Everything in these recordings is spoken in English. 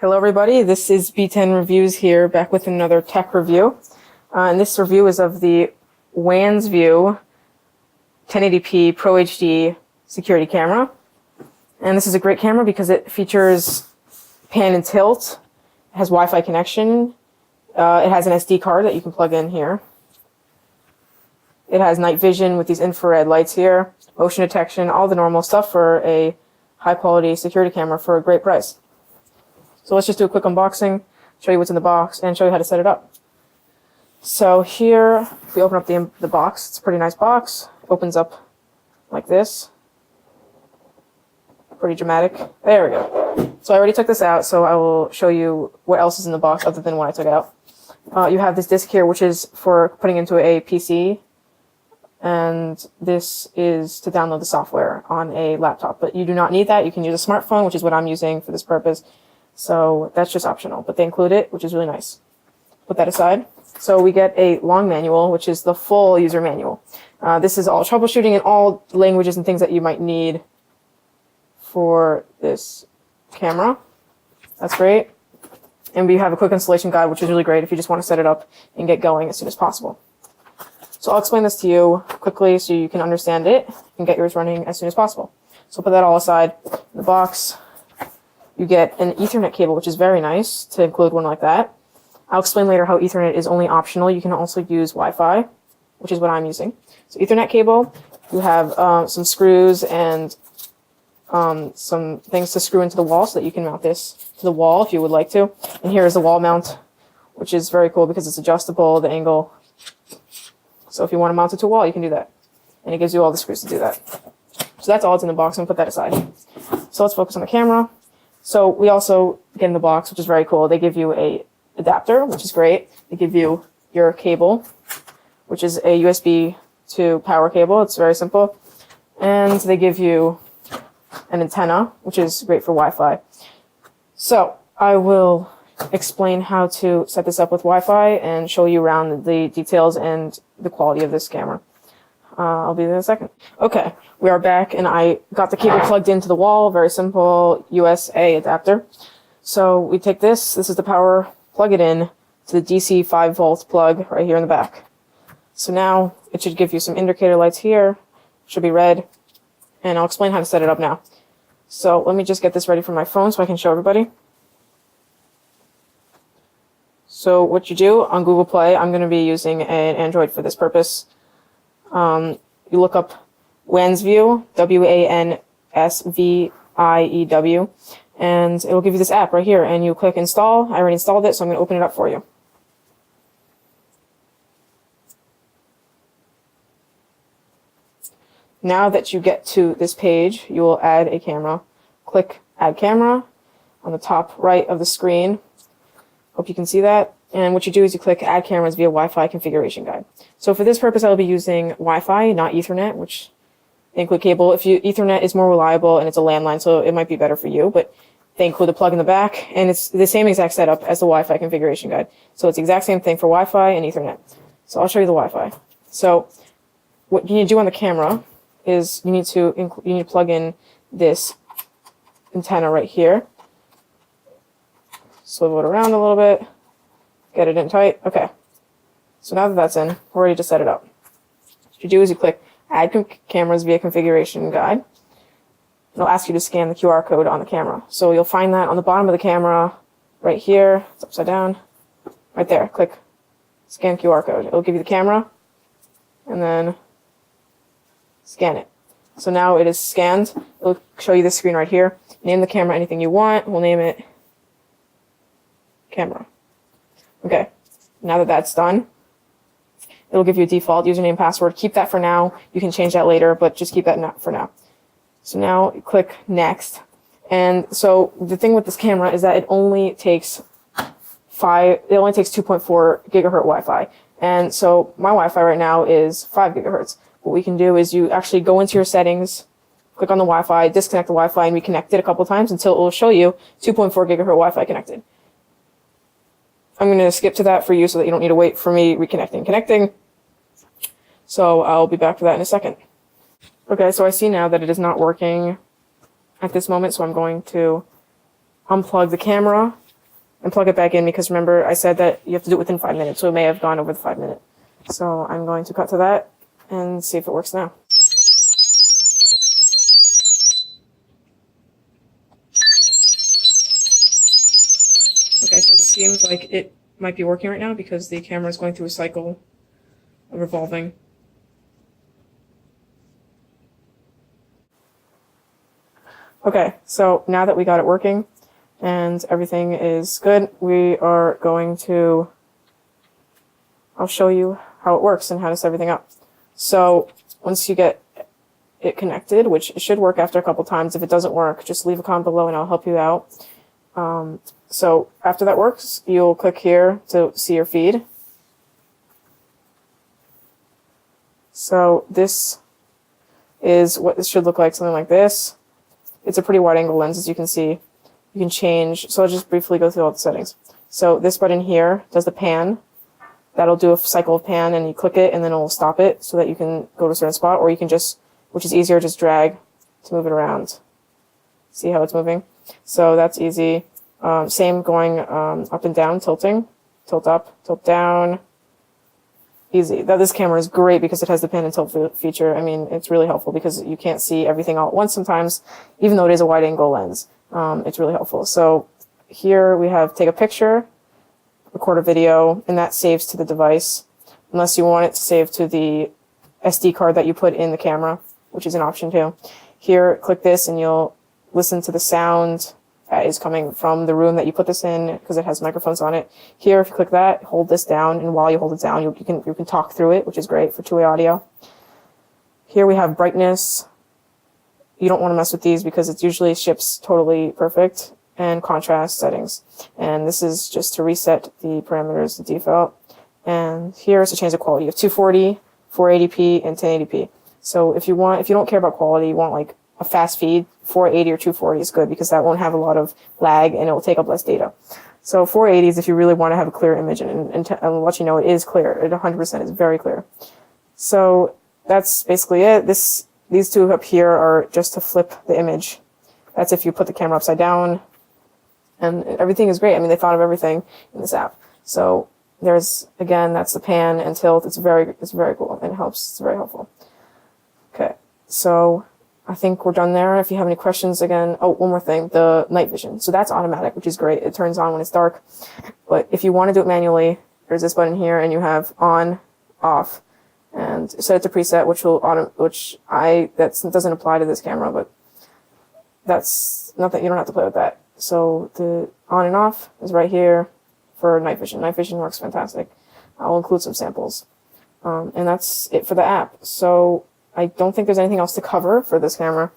Hello everybody, this is B10 Reviews here, back with another tech review. And this review is of the Wansview 1080p Pro HD security camera. And this is a great camera because it features pan and tilt, it has Wi-Fi connection, it has an SD card that you can plug in here. It has night vision with these infrared lights here, motion detection, all the normal stuff for a high quality security camera for a great price. So let's just do a quick unboxing, show you what's in the box, and show you how to set it up. So here, if we open up the box, it's a pretty nice box. It opens up like this. Pretty dramatic. There we go. So I already took this out, so I will show you what else is in the box other than what I took out. You have this disc here, which is for putting into a PC, and this is to download the software on a laptop. But you do not need that. You can use a smartphone, which is what I'm using for this purpose. So that's just optional, but they include it, which is really nice. Put that aside. So we get a long manual, which is the full user manual. This is all troubleshooting and all languages and things that you might need for this camera. That's great. And we have a quick installation guide, which is really great if you just want to set it up and get going as soon as possible. So I'll explain this to you quickly so you can understand it and get yours running as soon as possible. So put that all aside in the box. You get an Ethernet cable, which is very nice to include one like that. I'll explain later how Ethernet is only optional. You can also use Wi-Fi, which is what I'm using. So Ethernet cable, you have some screws and some things to screw into the wall so that you can mount this to the wall if you would like to. And here is the wall mount, which is very cool because it's adjustable, the angle. So if you want to mount it to a wall, you can do that. And it gives you all the screws to do that. So that's all that's in the box. I'm going to put that aside. So let's focus on the camera. So we also get in the box, which is very cool. They give you a adapter, which is great. They give you your cable, which is a USB to power cable. It's very simple. And they give you an antenna, which is great for Wi-Fi. So I will explain how to set this up with Wi-Fi and show you around the details and the quality of this camera. I'll be there in a second. Okay, we are back, and I got the cable plugged into the wall. Very simple USA adapter. So we take this is the power, plug it in to the DC 5-volt plug right here in the back. So now it should give you some indicator lights here, should be red, and I'll explain how to set it up now. So let me just get this ready for my phone so I can show everybody. So what you do on Google Play, I'm going to be using an Android for this purpose. You look up Wansview, W-A-N-S-V-I-E-W, and it'll give you this app right here, and you click install. I already installed it, so I'm going to open it up for you. Now that you get to this page, you will add a camera. Click add camera on the top right of the screen. Hope you can see that. And what you do is you click add cameras via Wi-Fi configuration guide. So for this purpose, I'll be using Wi-Fi, not Ethernet, which they include cable. Ethernet is more reliable and it's a landline, so it might be better for you, but they include the plug in the back, and it's the same exact setup as the Wi-Fi configuration guide. So it's the exact same thing for Wi-Fi and Ethernet. So I'll show you the Wi-Fi. So what you need to do on the camera is you need to plug in this antenna right here. Swivel it around a little bit. Get it in tight. Okay. So now that that's in, we're ready to set it up. What you do is you click Add Cameras via Configuration Guide. It'll ask you to scan the QR code on the camera. So you'll find that on the bottom of the camera, right here. It's upside down. Right there. Click Scan QR code. It'll give you the camera, and then scan it. So now it is scanned. It'll show you this screen right here. Name the camera anything you want. We'll name it camera. Okay, now that that's done, it'll give you a default username password. Keep that for now. You can change that later, but just keep that for now. So now you click next. And so the thing with this camera is that it only takes 2.4 gigahertz Wi-Fi. And so my Wi-Fi right now is 5 gigahertz. What we can do is you actually go into your settings, click on the Wi-Fi, disconnect the Wi-Fi, and reconnect it a couple times until it will show you 2.4 gigahertz Wi-Fi connected. I'm going to skip to that for you so that you don't need to wait for me connecting. So I'll be back for that in a second. Okay, so I see now that it is not working at this moment, so I'm going to unplug the camera and plug it back in, because remember I said that you have to do it within 5 minutes, so it may have gone over the 5 minute. So I'm going to cut to that and see if it works now. Okay, so it seems like it might be working right now because the camera is going through a cycle of revolving. Okay, so now that we got it working and everything is good, we are going to, I'll show you how it works and how to set everything up. So once you get it connected, which it should work after a couple times, if it doesn't work, just leave a comment below and I'll help you out. So after that works, you'll click here to see your feed. So this is what this should look like, something like this. It's a pretty wide angle lens, as you can see. You can change, so I'll just briefly go through all the settings. So this button here does the pan. That'll do a cycle of pan, and you click it and then it'll stop it so that you can go to a certain spot, or you can just, which is easier, just drag to move it around. See how it's moving? So that's easy. Same going up and down, tilting, tilt up, tilt down. Easy. This camera is great because it has the pan and tilt feature. I mean, it's really helpful because you can't see everything all at once sometimes, even though it is a wide angle lens. It's really helpful. So here we have take a picture, record a video, and that saves to the device, unless you want it to save to the SD card that you put in the camera, which is an option too. Here, click this and you'll listen to the sound that is coming from the room that you put this in, because it has microphones on it. Here, if you click that, hold this down, and while you hold it down, you can talk through it, which is great for two-way audio. Here we have brightness. You don't want to mess with these because it usually ships totally perfect, and contrast settings. And this is just to reset the parameters to default. And here is to change the quality. You have 240, 480p, and 1080p. So if you don't care about quality, you want like a fast feed, 480 or 240 is good because that won't have a lot of lag and it will take up less data. So 480 is if you really want to have a clear image, and I'll let you know it is clear. It 100% is very clear. So that's basically it. These two up here are just to flip the image. That's if you put the camera upside down, and everything is great. I mean, they thought of everything in this app. So there's, again, that's the pan and tilt. It's very cool and it helps. It's very helpful. Okay, so I think we're done there. If you have any questions, again, oh, one more thing, the night vision. So that's automatic, which is great. It turns on when it's dark. But if you want to do it manually, there's this button here, and you have on, off, and set it to preset, that doesn't apply to this camera, but that's nothing. You don't have to play with that. So the on and off is right here for night vision. Night vision works fantastic. I'll include some samples. And that's it for the app. So I don't think there's anything else to cover for this camera.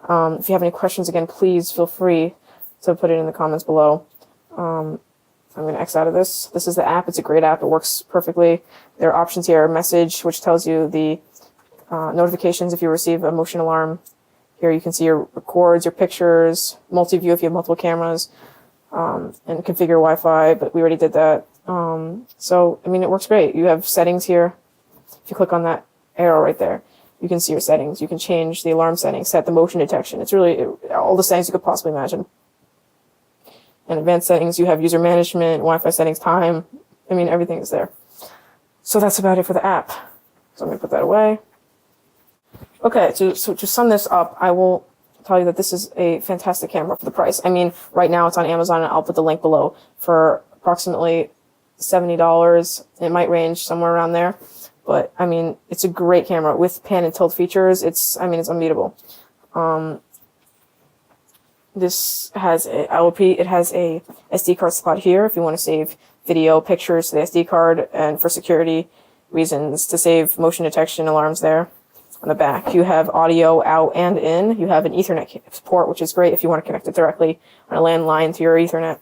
If you have any questions, again, please feel free to put it in the comments below. I'm going to X out of this. This is the app. It's a great app. It works perfectly. There are options here. Message, which tells you the notifications if you receive a motion alarm. Here you can see your records, your pictures, multi-view if you have multiple cameras, and configure Wi-Fi, but we already did that. So, I mean, it works great. You have settings here. If you click on that arrow right there, you can see your settings. You can change the alarm settings, set the motion detection. It's really all the settings you could possibly imagine. And advanced settings, you have user management, Wi-Fi settings, time. I mean, everything is there. So that's about it for the app. So I'm going to put that away. Okay, so to sum this up, I will tell you that this is a fantastic camera for the price. I mean, right now it's on Amazon, and I'll put the link below, for approximately $70. It might range somewhere around there. But, I mean, it's a great camera with pan and tilt features. It's unbeatable. This has I'll repeat, it has a SD card slot here if you want to save video, pictures to the SD card, and for security reasons to save motion detection alarms there. On the back, you have audio out and in. You have an Ethernet port, which is great if you want to connect it directly on a landline to your Ethernet.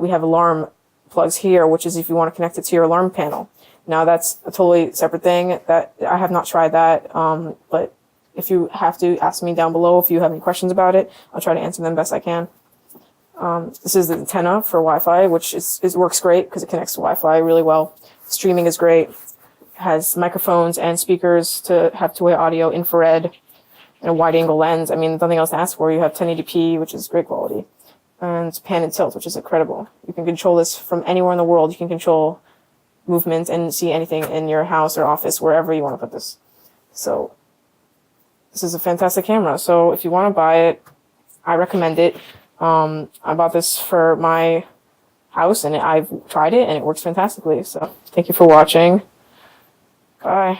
We have alarm plugs here, which is if you want to connect it to your alarm panel. Now that's a totally separate thing that I have not tried that, but if you have to, ask me down below if you have any questions about it. I'll try to answer them best I can. This is the antenna for Wi-Fi, which works great because it connects to Wi-Fi really well. Streaming is great. It has microphones and speakers to have two-way audio, infrared, and a wide-angle lens. I mean, nothing else to ask for. You have 1080p, which is great quality. and it's pan and tilt, which is incredible. You can control this from anywhere in the world. You can control movement and see anything in your house or office, wherever you want to put this. So this is a fantastic camera. So if you want to buy it, I recommend it. I bought this for my house, and I've tried it, and it works fantastically. So thank you for watching. Bye.